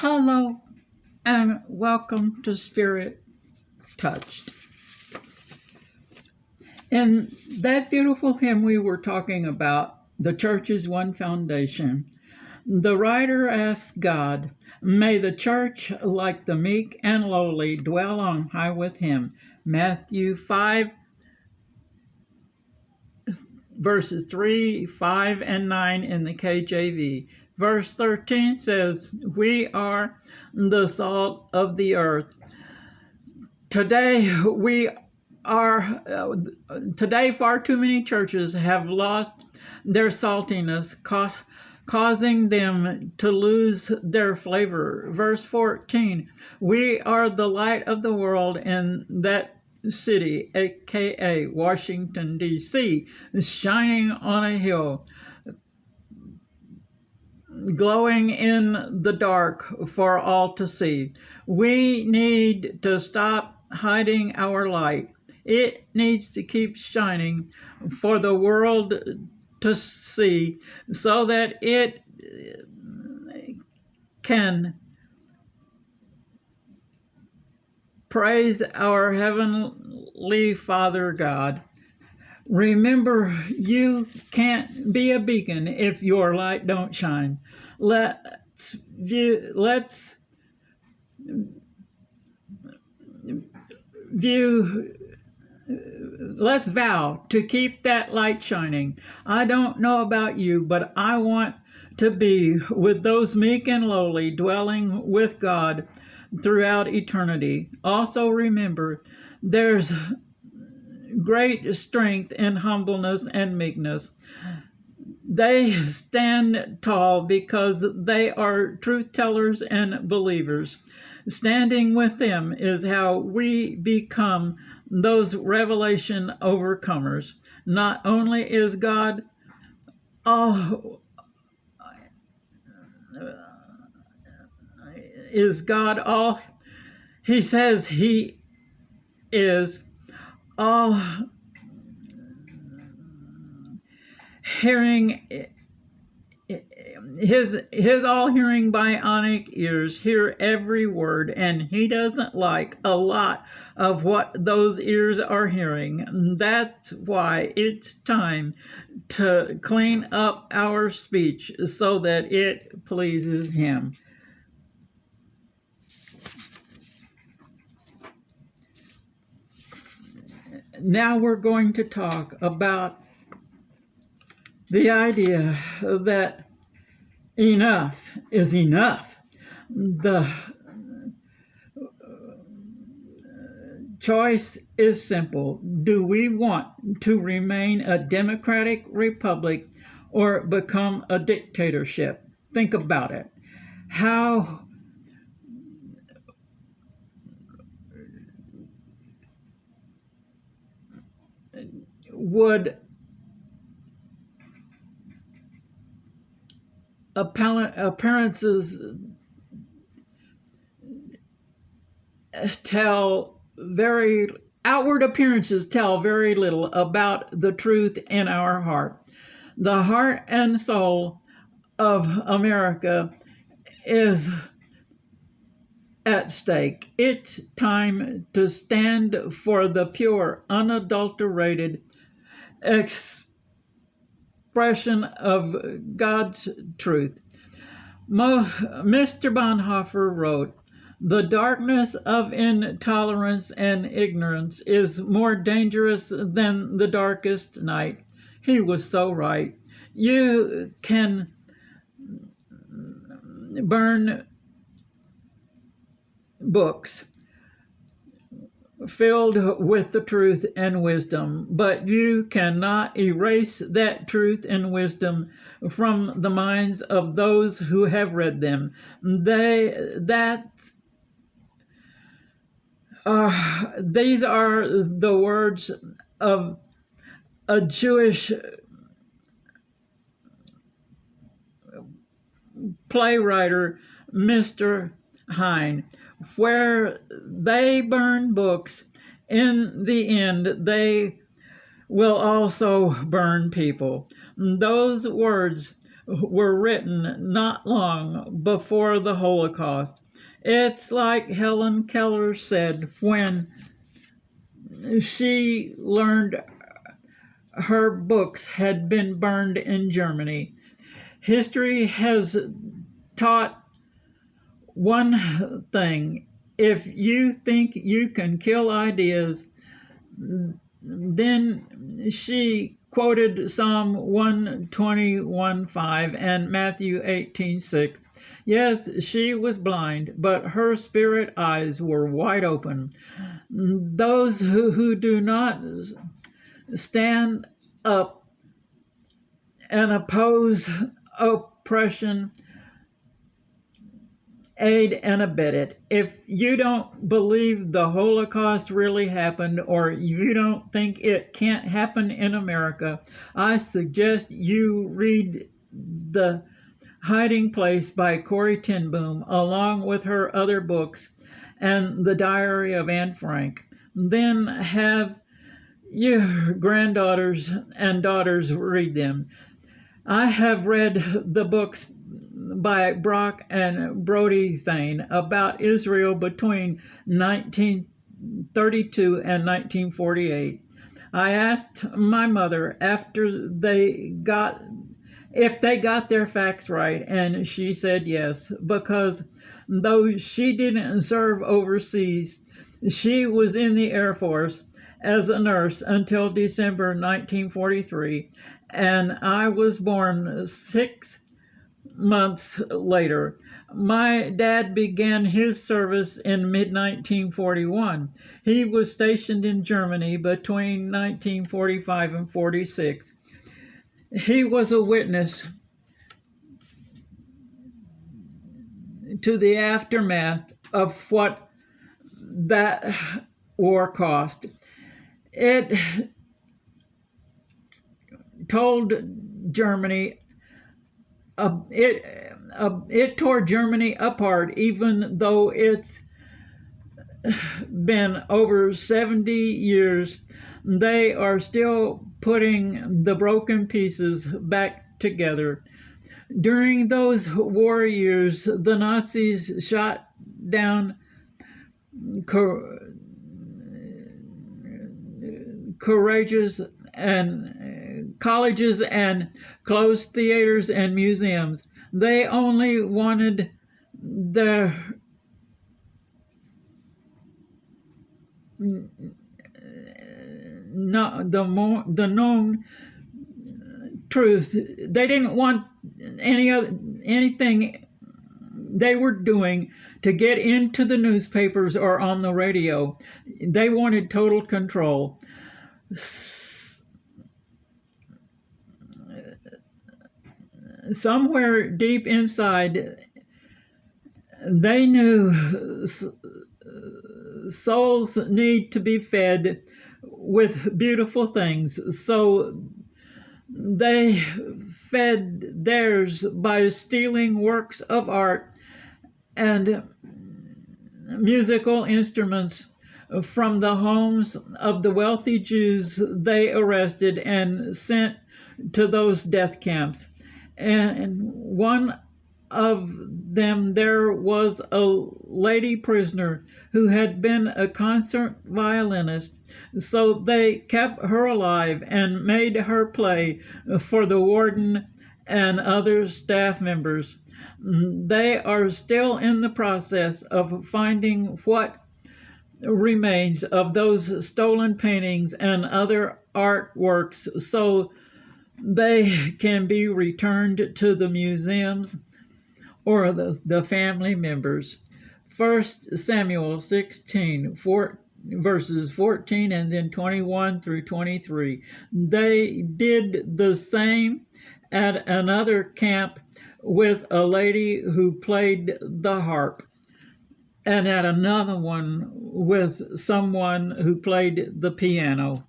Hello and welcome to Spirit Touched. In that beautiful hymn we were talking about, The Church is One Foundation, the writer asks God, may the church, like the meek and lowly, dwell on high with him. Matthew 5, verses 3, 5, and 9 in the KJV. Verse 13 says, we are the salt of the earth. Today, far too many churches have lost their saltiness, causing them to lose their flavor. Verse 14, we are the light of the world in that city, aka Washington, D.C., shining on a hill, glowing in the dark for all to see. We need to stop hiding our light. It needs to keep shining for the world to see so that it can praise our Heavenly Father God. Remember, you can't be a beacon if your light don't shine. Let's vow to keep that light shining. I don't know about you, but I want to be with those meek and lowly, dwelling with God throughout eternity. Also remember, there's great strength in humbleness and meekness. They stand tall because they are truth tellers and believers. Standing with them is how we become those revelation overcomers. Not only is God all he says he is, all hearing, his all-hearing bionic ears hear every word, and he doesn't like a lot of what those ears are hearing. That's why it's time to clean up our speech so that it pleases him. Now we're going to talk about the idea that enough is enough. The choice is simple. Do we want to remain a democratic republic or become a dictatorship? Think about it. How would appearances outward appearances tell very little about the truth in our heart. The heart and soul of America is at stake. It's time to stand for the pure, unadulterated expression of God's truth. Mr. Bonhoeffer wrote, the darkness of intolerance and ignorance is more dangerous than the darkest night. He was so right. You can burn books filled with the truth and wisdom, but you cannot erase that truth and wisdom from the minds of those who have read them. These are the words of a Jewish playwright, Mr. Heine. Where they burn books, in the end, they will also burn people. Those words were written not long before the Holocaust. It's like Helen Keller said when she learned her books had been burned in Germany. History has taught one thing: if you think you can kill ideas, then she quoted Psalm 121:5 and Matthew 18:6. Yes, she was blind, but her spirit eyes were wide open. Those who do not stand up and oppose oppression aid and abet it. If you don't believe the Holocaust really happened, or you don't think it can't happen in America, I suggest you read The Hiding Place by Corrie ten Boom, along with her other books, and The Diary of Anne Frank. Then have your granddaughters and daughters read them. I have read the books by Brock and Brody Thane about Israel between 1932 and 1948. I asked my mother after if they got their facts right, and she said yes, because though she didn't serve overseas, she was in the Air Force as a nurse until December 1943, and I was born 6 months later. My dad began his service in mid-1941. He was stationed in Germany between 1945 and 46. He was a witness to the aftermath of what that war cost. It told Germany it tore Germany apart, even though it's been over 70 years. They are still putting the broken pieces back together. During those war years, the Nazis shot down courageous and colleges and closed theaters and museums. They only wanted the known truth. They didn't want anything they were doing to get into the newspapers or on the radio. They wanted total control. Somewhere deep inside, they knew souls need to be fed with beautiful things, so they fed theirs by stealing works of art and musical instruments from the homes of the wealthy Jews they arrested and sent to those death camps. And one of them, there was a lady prisoner who had been a concert violinist, so they kept her alive and made her play for the warden and other staff members. They are still in the process of finding what remains of those stolen paintings and other artworks, so they can be returned to the museums or the family members. 1 Samuel 16, verses 14 and then 21 through 23. They did the same at another camp with a lady who played the harp, and at another one with someone who played the piano.